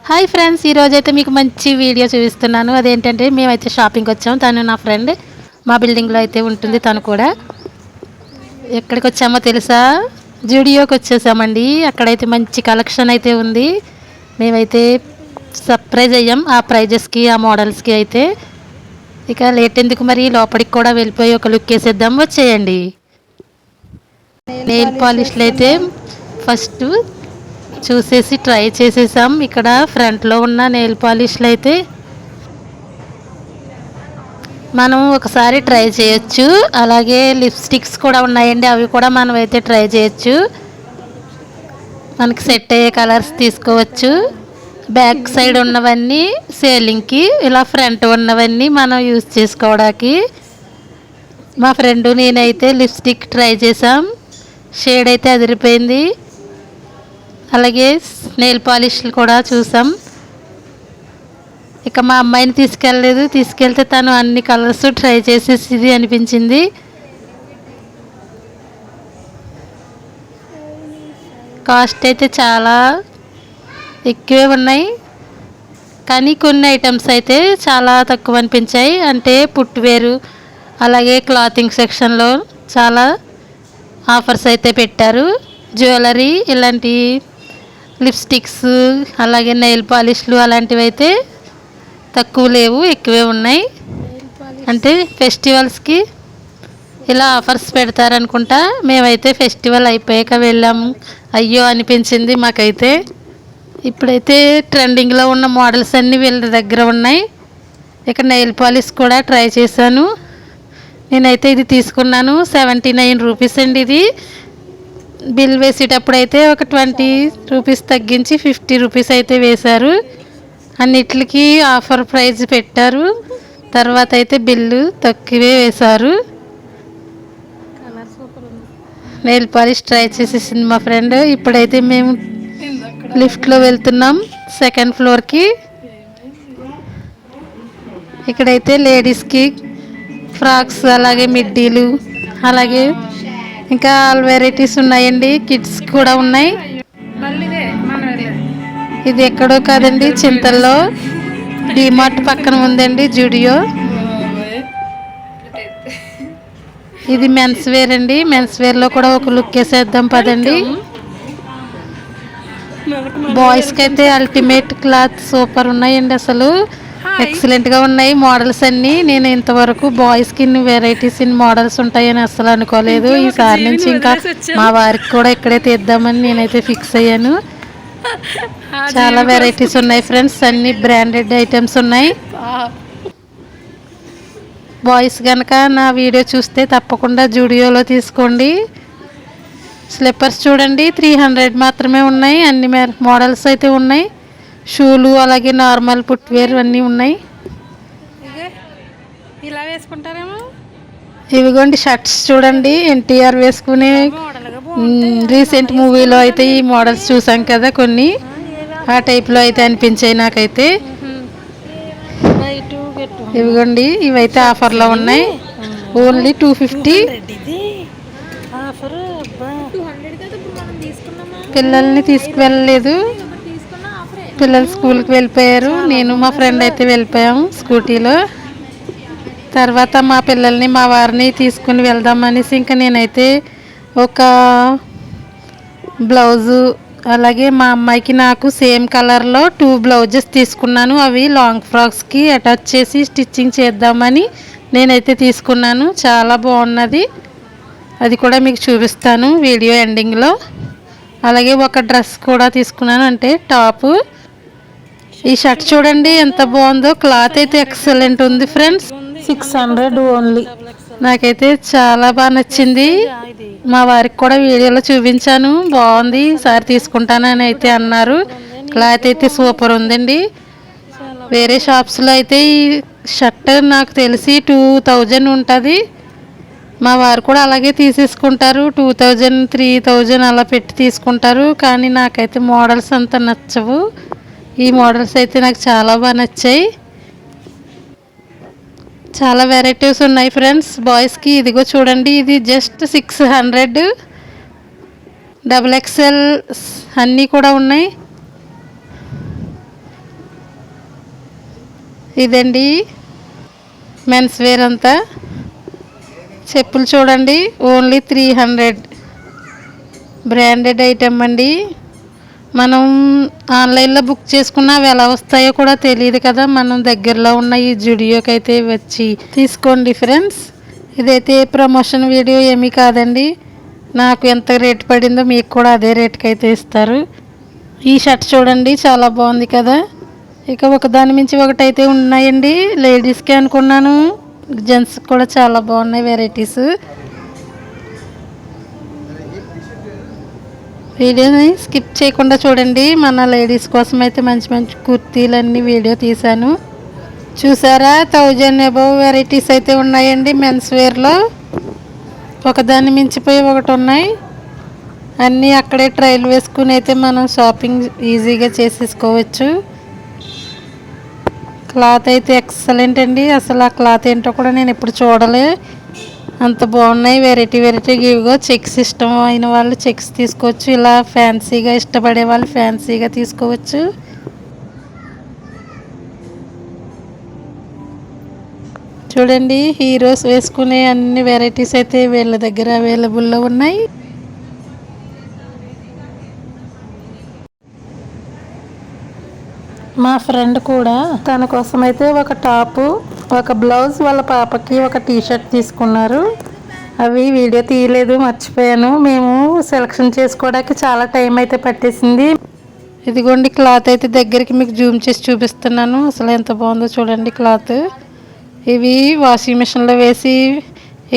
Hi friends, ఈరోజు అయితే మీకు మంచి వీడియో చూపిస్తున్నాను. అదేంటంటే మేమైతే షాపింగ్కి వచ్చాము. తను నా ఫ్రెండ్ మా బిల్డింగ్లో అయితే ఉంటుంది. తను కూడా ఎక్కడికి వచ్చామో తెలుసా? జూడియోకి వచ్చేసామండి. అక్కడైతే మంచి కలెక్షన్ అయితే ఉంది. మేమైతే సర్ప్రైజ్ అయ్యాం ఆ ప్రైజెస్కి, ఆ మోడల్స్కి అయితే. ఇక లేట్ ఎందుకు, మరి లోపలికి కూడా వెళ్ళిపోయి ఒక లుక్ వేసేద్దాం. వచ్చేయండి. నెయిల్ పాలిష్లు అయితే ఫస్ట్ చూసేసి ట్రై చేసేసాం. ఇక్కడ ఫ్రంట్లో ఉన్న నెయిల్ పాలిష్లు అయితే మనం ఒకసారి ట్రై చేయొచ్చు. అలాగే లిప్స్టిక్స్ కూడా ఉన్నాయండి, అవి కూడా మనం అయితే ట్రై చేయొచ్చు. మనకి సెట్ అయ్యే కలర్స్ తీసుకోవచ్చు. బ్యాక్ సైడ్ ఉన్నవన్నీ సేలింగ్కి, ఇలా ఫ్రంట్ ఉన్నవన్నీ మనం యూజ్ చేసుకోవడానికి. మా ఫ్రెండ్ నేనైతే లిప్స్టిక్ ట్రై చేసాం. షేడ్ అయితే అదిరిపోయింది. అలాగే నెయిల్ పాలిష్లు కూడా చూసాం. ఇక మా అమ్మాయిని తీసుకెళ్ళలేదు. తీసుకెళ్తే తను అన్ని కలర్స్ ట్రై చేసేసి అనిపించింది. కాస్ట్ అయితే చాలా ఎక్కువే ఉన్నాయి, కానీ కొన్ని ఐటమ్స్ అయితే చాలా తక్కువ అనిపించాయి. అంటే పుట్వేరు, అలాగే క్లాతింగ్ సెక్షన్లో చాలా ఆఫర్స్ అయితే పెట్టారు. జ్యువెలరీ, ఇలాంటి లిప్స్టిక్స్, అలాగే నెయిల్ పాలిష్లు అలాంటివి అయితే తక్కువ లేవు, ఎక్కువే ఉన్నాయి. అంటే ఫెస్టివల్స్కి ఇలా ఆఫర్స్ పెడతారనుకుంటా. మేమైతే ఫెస్టివల్ అయిపోయాక వెళ్ళాము. అయ్యో అనిపించింది మాకైతే. ఇప్పుడైతే ట్రెండింగ్లో ఉన్న మోడల్స్ అన్నీ వీళ్ళ దగ్గర ఉన్నాయి. ఇక నెయిల్ పాలిష్ కూడా ట్రై చేశాను. నేనైతే ఇది తీసుకున్నాను. 79 రూపీస్ అండి. ఇది బిల్ వేసేటప్పుడు అయితే ఒక 20 రూపీస్ తగ్గించి 50 రూపీస్ అయితే వేశారు. అన్నిటికి ఆఫర్ ప్రైజ్ పెట్టారు. తర్వాత అయితే బిల్లు తక్కువే వేశారు. నెయిల్ పాలిష్ ట్రై చేసేసింది మా ఫ్రెండ్. ఇప్పుడైతే మేము లిఫ్ట్లో వెళ్తున్నాం సెకండ్ ఫ్లోర్కి. ఇక్కడైతే లేడీస్కి ఫ్రాక్స్, అలాగే మిడ్డీలు, అలాగే ఇంకా ఆల్ వెరైటీస్ ఉన్నాయండి. కిడ్స్ కూడా ఉన్నాయి. ఇది ఎక్కడో కాదండి, చింతల్లో డిమార్ట్ పక్కన ఉందండి జూడియో. ఇది మెన్స్ వేర్ అండి. మెన్స్ వేర్లో కూడా ఒక లుక్ వేసేద్దాం పదండి. బాయ్స్కి అయితే అల్టిమేట్ క్లాత్ సూపర్ ఉన్నాయండి. అసలు ఎక్సలెంట్గా ఉన్నాయి మోడల్స్ అన్నీ. నేను ఇంతవరకు బాయ్స్కి ఇన్ని వెరైటీస్, ఇన్ని మోడల్స్ ఉంటాయని అసలు అనుకోలేదు. ఈసారి నుంచి ఇంకా మా వారికి కూడా ఇక్కడే తీద్దామని నేనైతే ఫిక్స్ అయ్యాను. చాలా వెరైటీస్ ఉన్నాయి ఫ్రెండ్స్, అన్ని బ్రాండెడ్ ఐటమ్స్ ఉన్నాయి. బాయ్స్ కనుక నా వీడియో చూస్తే తప్పకుండా జూడియోలో తీసుకోండి. స్లిప్పర్స్ చూడండి, 300 మాత్రమే ఉన్నాయి. అన్ని మోడల్స్ అయితే ఉన్నాయి. షూలు, అలాగే నార్మల్ ఫుట్వేర్ అన్నీ ఉన్నాయి. ఇలా వేసుకుంటారేమో. ఇవిగోండి షర్ట్స్ చూడండి, ఎన్టీఆర్ వేసుకునే రీసెంట్ మూవీలో అయితే ఈ మోడల్స్ చూసాం కదా, కొన్ని ఆ టైప్లో అయితే అనిపించాయి నాకైతే. ఇవిగోండి ఇవైతే ఆఫర్లో ఉన్నాయి. ఓన్లీ 250. పిల్లల్ని తీసుకువెళ్ళలేదు, పిల్లలు స్కూల్కి వెళ్ళిపోయారు. నేను మా ఫ్రెండ్ అయితే వెళ్ళిపోయాము స్కూటీలో. తర్వాత మా పిల్లల్ని, మా వారిని తీసుకుని వెళ్దామనేసి ఇంకా నేనైతే ఒక బ్లౌజు, అలాగే మా అమ్మాయికి నాకు సేమ్ కలర్లో 2 బ్లౌజెస్ తీసుకున్నాను. అవి లాంగ్ ఫ్రాక్స్కి అటాచ్ చేసి స్టిచ్చింగ్ చేద్దామని నేనైతే తీసుకున్నాను. చాలా బాగున్నది. అది కూడా మీకు చూపిస్తాను వీడియో ఎండింగ్లో. అలాగే ఒక డ్రెస్ కూడా తీసుకున్నాను, అంటే టాపు. ఈ షర్ట్ చూడండి ఎంత బాగుందో. క్లాత్ అయితే ఎక్సలెంట్ ఉంది ఫ్రెండ్స్. 600 ఓన్లీ. నాకైతే చాలా బాగా నచ్చింది. మా వారికి కూడా వీడియోలో చూపించాను, బాగుంది, ఈసారి తీసుకుంటానని అయితే అన్నారు. క్లాత్ అయితే సూపర్ ఉందండి. వేరే షాప్స్లో అయితే ఈ షర్ట్ నాకు తెలిసి 2000 ఉంటుంది. మా వారు కూడా అలాగే తీసేసుకుంటారు, 2000, 3000 అలా పెట్టి తీసుకుంటారు. కానీ నాకైతే మోడల్స్ అంత నచ్చవు. ఈ మోడల్స్ అయితే నాకు చాలా బాగా నచ్చాయి. చాలా వెరైటీస్ ఉన్నాయి ఫ్రెండ్స్ బాయ్స్కి. ఇదిగో చూడండి, ఇది జస్ట్ 600. XXL అన్నీ కూడా ఉన్నాయి. ఇదండి మెన్స్ వేర్ అంతా. చెప్పులు చూడండి, ఓన్లీ 300. బ్రాండెడ్ ఐటమ్ అండి. మనం ఆన్లైన్లో బుక్ చేసుకున్న అవి ఎలా వస్తాయో కూడా తెలియదు కదా. మనం దగ్గరలో ఉన్న ఈ జుడియోకి అయితే వచ్చి తీసుకోండి ఫ్రెండ్స్. ఇదైతే ప్రమోషన్ వీడియో ఏమీ కాదండి. నాకు ఎంత రేట్ పడిందో మీకు కూడా అదే రేట్కి అయితే ఇస్తారు. ఈ షర్ట్ చూడండి, చాలా బాగుంది కదా. ఇక ఒకదాని మించి ఒకటి అయితే ఉన్నాయండి. లేడీస్కి అనుకున్నాను, జెంట్స్కి కూడా చాలా బాగున్నాయి వెరైటీస్. వీడియోని స్కిప్ చేయకుండా చూడండి. మన లేడీస్ కోసం అయితే మంచి మంచి కుర్తీలన్నీ వీడియో తీశాను. చూసారా, 1000 అబవ్ వెరైటీస్ అయితే ఉన్నాయండి మెన్స్ వేర్లో. ఒకదాన్ని మించిపోయి ఒకటి ఉన్నాయి. అన్నీ అక్కడే ట్రైల్ వేసుకుని అయితే మనం షాపింగ్ ఈజీగా చేసేసుకోవచ్చు. క్లాత్ అయితే ఎక్సలెంట్ అండి. అసలు ఆ క్లాత్ ఏంటో కూడా నేను ఎప్పుడు చూడలే, అంత బాగున్నాయి. వెరైటీ వెరైటీగా ఇవిగో చెక్స్ ఇష్టం అయిన వాళ్ళు చెక్స్ తీసుకోవచ్చు. ఇలా ఫ్యాన్సీగా ఇష్టపడే వాళ్ళు ఫ్యాన్సీగా తీసుకోవచ్చు. చూడండి, హీరోస్ వేసుకునే అన్ని వెరైటీస్ అయితే వీళ్ళ దగ్గర అవైలబుల్లో ఉన్నాయి. మా ఫ్రెండ్ కూడా తన కోసం అయితే ఒక టాపు, ఒక బ్లౌజ్, వాళ్ళ పాపకి ఒక టీషర్ట్ తీసుకున్నారు. అవి వీడియో తీయలేదు, మర్చిపోయాను. మేము సెలెక్షన్ చేసుకోవడానికి చాలా టైం అయితే పట్టేసింది. ఇదిగోండి క్లాత్ అయితే దగ్గరికి మీకు జూమ్ చేసి చూపిస్తున్నాను. అసలు ఎంత బాగుందో చూడండి క్లాత్. ఇవి వాషింగ్ మిషన్లో వేసి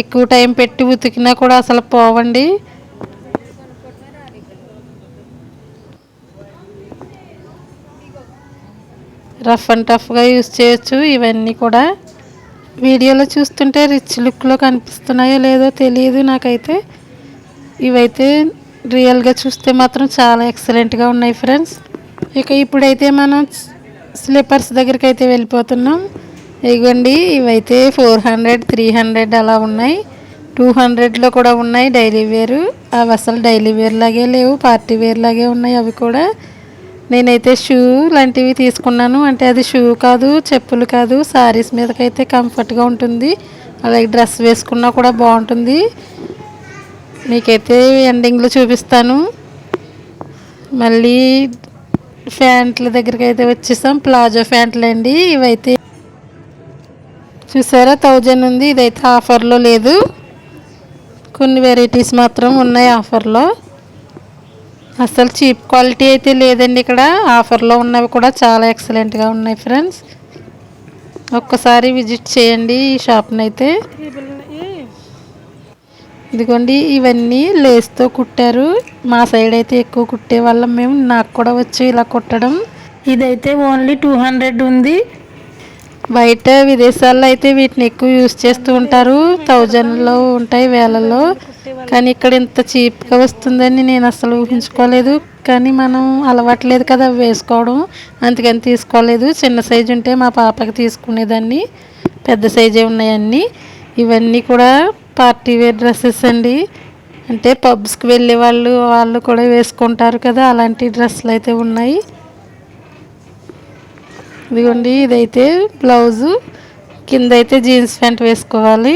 ఎక్కువ టైం పెట్టి ఉతికినా కూడా అసలు పోవండి. రఫ్ అండ్ టఫ్గా యూజ్ చేయొచ్చు. ఇవన్నీ కూడా వీడియోలో చూస్తుంటే రిచ్ లుక్లో కనిపిస్తున్నాయో లేదో తెలియదు నాకైతే. ఇవైతే రియల్గా చూస్తే మాత్రం చాలా ఎక్సలెంట్గా ఉన్నాయి ఫ్రెండ్స్. ఇక ఇప్పుడైతే మనం స్లిప్పర్స్ దగ్గరికి అయితే వెళ్ళిపోతున్నాం. ఇవ్వండి, ఇవైతే 400, 300 అలా ఉన్నాయి. 200లో కూడా ఉన్నాయి డైలీ వేరు. అవి అసలు డైలీ వేర్ లాగే లేవు, పార్టీ వేర్ లాగే ఉన్నాయి అవి కూడా. నేనైతే షూ లాంటివి తీసుకున్నాను. అంటే అది షూ కాదు, చెప్పులు కాదు, శారీస్ మీదకైతే కంఫర్ట్గా ఉంటుంది. అలాగే డ్రెస్ వేసుకున్నా కూడా బాగుంటుంది. మీకైతే ఎండింగ్లో చూపిస్తాను. మళ్ళీ ప్యాంట్ల దగ్గరికి అయితే వచ్చేసాం. ప్లాజో ప్యాంట్లు అండి. ఇవైతే చూసారా 1000 ఉంది. ఇదైతే ఆఫర్లో లేదు, కొన్ని వెరైటీస్ మాత్రం ఉన్నాయి ఆఫర్లో. అసలు చీప్ క్వాలిటీ అయితే లేదండి ఇక్కడ. ఆఫర్లో ఉన్నవి కూడా చాలా ఎక్సలెంట్గా ఉన్నాయి ఫ్రెండ్స్. ఒక్కసారి విజిట్ చేయండి ఈ షాప్ని అయితే. ఇదిగోండి, ఇవన్నీ లేస్తో కుట్టారు. మా సైడ్ అయితే ఎక్కువ కుట్టే వాళ్ళం మేము. నాకు కూడా వచ్చు ఇలా కుట్టడం. ఇదైతే ఓన్లీ 200 ఉంది. బయట విదేశాల్లో అయితే వీటిని ఎక్కువ యూజ్ చేస్తూ ఉంటారు. 1000లో ఉంటాయి, వేలల్లో. కానీ ఇక్కడ ఇంత చీప్గా వస్తుందని నేను అసలు ఊహించుకోలేదు. కానీ మనం అలవాట్లేదు కదా వేసుకోవడం, అందుకని తీసుకోలేదు. చిన్న సైజు ఉంటే మా పాపకి తీసుకునేదాన్ని. పెద్ద సైజే ఉన్నాయన్నీ. ఇవన్నీ కూడా పార్టీ వేర్ డ్రెస్సెస్ అండి. అంటే పబ్స్కి వెళ్ళే వాళ్ళు కూడా వేసుకుంటారు కదా, అలాంటి డ్రెస్సులు అయితే ఉన్నాయి. ఇదిగోండి, ఇదైతే బ్లౌజు, కింద అయితే జీన్స్ ప్యాంట్ వేసుకోవాలి.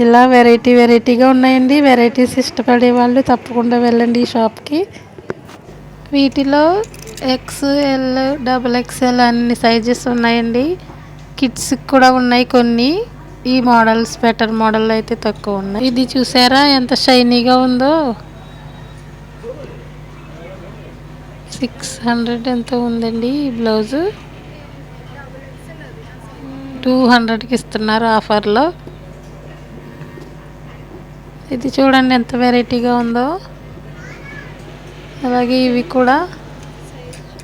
ఇలా వెరైటీగా ఉన్నాయండి. వెరైటీస్ ఇష్టపడే వాళ్ళు తప్పకుండా వెళ్ళండి ఈ షాప్కి. వీటిలో XL, XXL అన్ని సైజెస్ ఉన్నాయండి. కిడ్స్కి కూడా ఉన్నాయి కొన్ని. ఈ మోడల్స్ బెటర్ మోడల్ అయితే తక్కువ ఉన్నాయి. ఇది చూసారా ఎంత షైనీగా ఉందో. 600 ఎంతో ఉందండి ఈ బ్లౌజు. 200కి ఇస్తున్నారు ఆఫర్లో. ఇది చూడండి ఎంత వెరైటీగా ఉందో. అలాగే ఇవి కూడా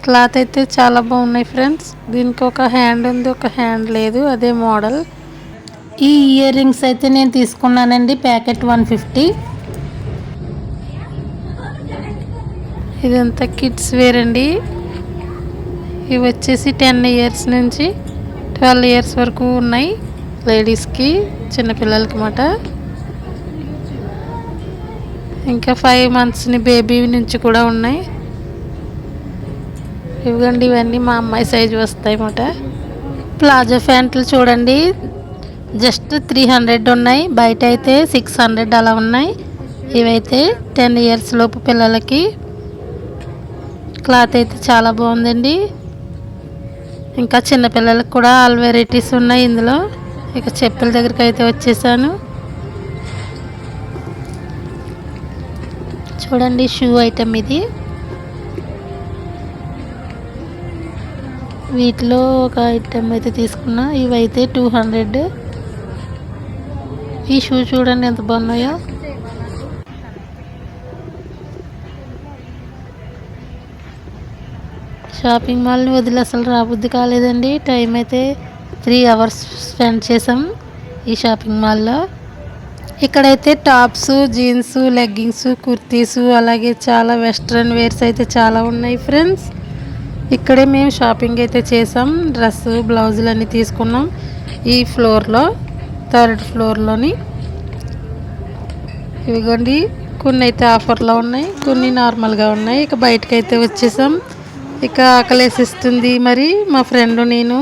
క్లాత్ అయితే చాలా బాగున్నాయి ఫ్రెండ్స్. దీనికి ఒక హ్యాండ్ ఉంది, ఒక హ్యాండ్ లేదు, అదే మోడల్. ఈ ఇయర్ రింగ్స్ అయితే నేను తీసుకున్నానండి, ప్యాకెట్ 150. ఇదంతా కిడ్స్ వేర్ అండి. ఇవి వచ్చేసి 10 ఇయర్స్ నుంచి 12 ఇయర్స్ వరకు ఉన్నాయి లేడీస్కి, చిన్నపిల్లలకి మాట. ఇంకా 5 మంత్స్ని బేబీ నుంచి కూడా ఉన్నాయి. ఇవ్వండి, ఇవన్నీ మా అమ్మాయి సైజు వస్తాయి అన్నమాట. ప్లాజో ప్యాంట్లు చూడండి, జస్ట్ 300 ఉన్నాయి. బయట అయితే 600 అలా ఉన్నాయి. ఇవైతే 10 ఇయర్స్ లోపు పిల్లలకి. క్లాత్ అయితే చాలా బాగుందండి. ఇంకా చిన్నపిల్లలకు కూడా ఆల్ వెరైటీస్ ఉన్నాయి ఇందులో. ఇక చెప్పుల దగ్గరికి అయితే వచ్చేసాను. చూడండి, షూ ఐటమ్ ఇది. వీటిలో ఒక ఐటమ్ అయితే తీసుకున్నా. ఇవైతే 200. ఈ షూ చూడండి ఎంత బాగున్నాయో. షాపింగ్ మాల్ని వదిలి అసలు రాబుద్ది కాలేదండి. టైం అయితే 3 అవర్స్ స్పెండ్ చేసాం ఈ షాపింగ్ మాల్లో. ఇక్కడైతే టాప్స్, జీన్స్, లెగ్గింగ్స్, కుర్తీస్, అలాగే చాలా వెస్ట్రన్ వేర్స్ అయితే చాలా ఉన్నాయి ఫ్రెండ్స్. ఇక్కడే మేము షాపింగ్ అయితే చేసాం. డ్రెస్, బ్లౌజులు అన్నీ తీసుకున్నాం ఈ ఫ్లోర్లో, 3rd ఫ్లోర్లోని. ఇవిగోండి, కొన్ని అయితే ఆఫర్లో ఉన్నాయి, కొన్ని నార్మల్గా ఉన్నాయి. ఇక బయటకైతే వచ్చేసాం. ఇక ఆకలేసిస్తుంది. మరి మా ఫ్రెండ్ నేను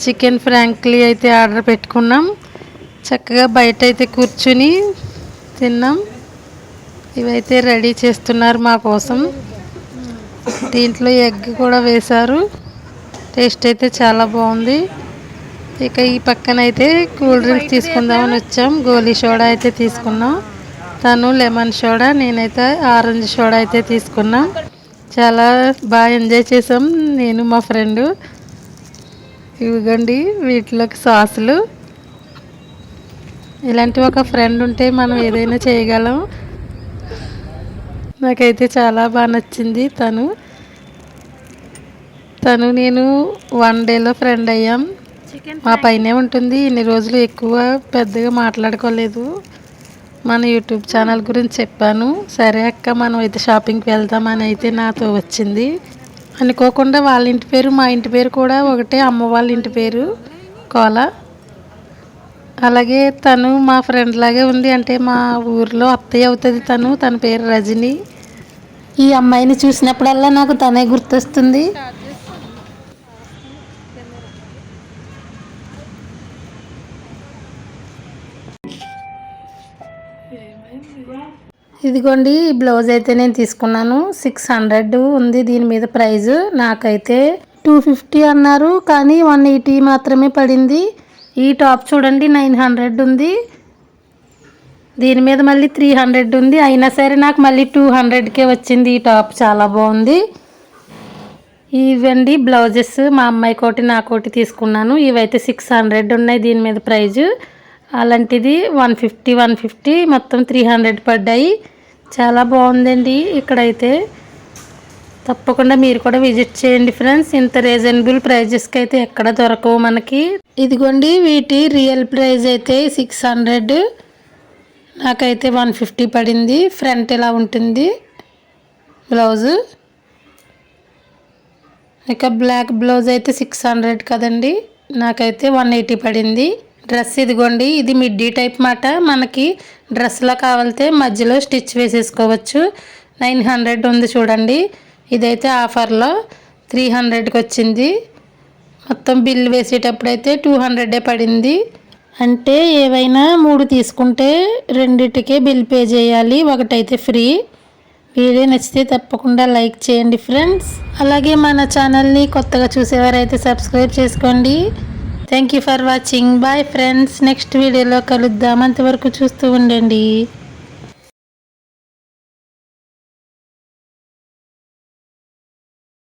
చికెన్ ఫ్రాంక్లీ అయితే ఆర్డర్ పెట్టుకున్నాం. చక్కగా బయట అయితే కూర్చుని తిన్నాం. ఇవైతే రెడీ చేస్తున్నారు మా కోసం. దీంట్లో ఎగ్ కూడా వేశారు. టేస్ట్ అయితే చాలా బాగుంది. ఇక ఈ పక్కన అయితే కూల్ డ్రింక్స్ తీసుకుందామని వచ్చాం. గోలీ సోడా అయితే తీసుకున్నాం. తను లెమన్ సోడా, నేనైతే ఆరెంజ్ సోడా అయితే తీసుకున్నాం. చాలా బాగా ఎంజాయ్ చేసాం నేను మా ఫ్రెండు. ఇవిగండి వీటిలోకి సాసులు. ఇలాంటి ఒక ఫ్రెండ్ ఉంటే మనం ఏదైనా చేయగలం. నాకైతే చాలా బాగా నచ్చింది. తను నేను 1 డేలో ఫ్రెండ్ అయ్యాం. మా పైనే ఉంటుంది. ఇన్ని రోజులు ఎక్కువ పెద్దగా మాట్లాడుకోలేదు. మన యూట్యూబ్ ఛానల్ గురించి చెప్పాను. సరే అక్క, మనం అయితే షాపింగ్కి వెళ్దామని అయితే నాతో వచ్చింది. అనుకోకుండా వాళ్ళ ఇంటి పేరు మా ఇంటి పేరు కూడా ఒకటే, అమ్మ వాళ్ళ ఇంటి పేరు కోల. అలాగే తను మా ఫ్రెండ్ లాగే ఉంది. అంటే మా ఊర్లో అత్తయ్య అవుతుంది తన పేరు రజని. ఈ అమ్మాయిని చూసినప్పుడల్లా నాకు తనే గుర్తొస్తుంది. ఇదిగోండి, ఈ బ్లౌజ్ అయితే నేను తీసుకున్నాను. 600 ఉంది దీని మీద ప్రైజ్. నాకైతే 250 అన్నారు, కానీ 180 మాత్రమే పడింది. ఈ టాప్ చూడండి 900 ఉంది. దీని మీద మళ్ళీ 300 ఉంది. అయినా సరే నాకు మళ్ళీ 200కే వచ్చింది. ఈ టాప్ చాలా బాగుంది. ఇవండి బ్లౌజెస్. మా అమ్మాయి కోటి నా కోటి తీసుకున్నాను. ఇవైతే 600 ఉన్నాయి దీని మీద ప్రైజు. అలాంటిది 150 మొత్తం 300 పడ్డాయి. చాలా బాగుందండి. ఇక్కడైతే తప్పకుండా మీరు కూడా విజిట్ చేయండి ఫ్రెండ్స్. ఇంత రీజనబుల్ ప్రైజెస్కి అయితే ఎక్కడ దొరకవు మనకి. ఇదిగోండి, వీటి రియల్ ప్రైస్ అయితే 600. నాకైతే 150 పడింది. ఫ్రంట్ ఇలా ఉంటుంది బ్లౌజు. ఇక బ్లాక్ బ్లౌజ్ అయితే 600 కదండి, నాకైతే 180 పడింది. డ్రెస్ ఇదిగోండి, ఇది మిడ్డీ టైప్ మాట. మనకి డ్రెస్లో కావాలితే మధ్యలో స్టిచ్ వేసేసుకోవచ్చు. 900 ఉంది చూడండి. ఇదైతే ఆఫర్లో 300కి వచ్చింది. మొత్తం బిల్ వేసేటప్పుడు అయితే 200 పడింది. అంటే ఏవైనా 3 తీసుకుంటే 2టికే బిల్ పే చేయాలి, ఒకటైతే ఫ్రీ. వీడియో నచ్చితే తప్పకుండా లైక్ చేయండి ఫ్రెండ్స్. అలాగే మన ఛానల్ని కొత్తగా చూసేవారైతే సబ్స్క్రైబ్ చేసుకోండి. Thank you for watching. Bye friends. Next వీడియోలో కలుద్దాం. అంతవరకు చూస్తూ ఉండండి.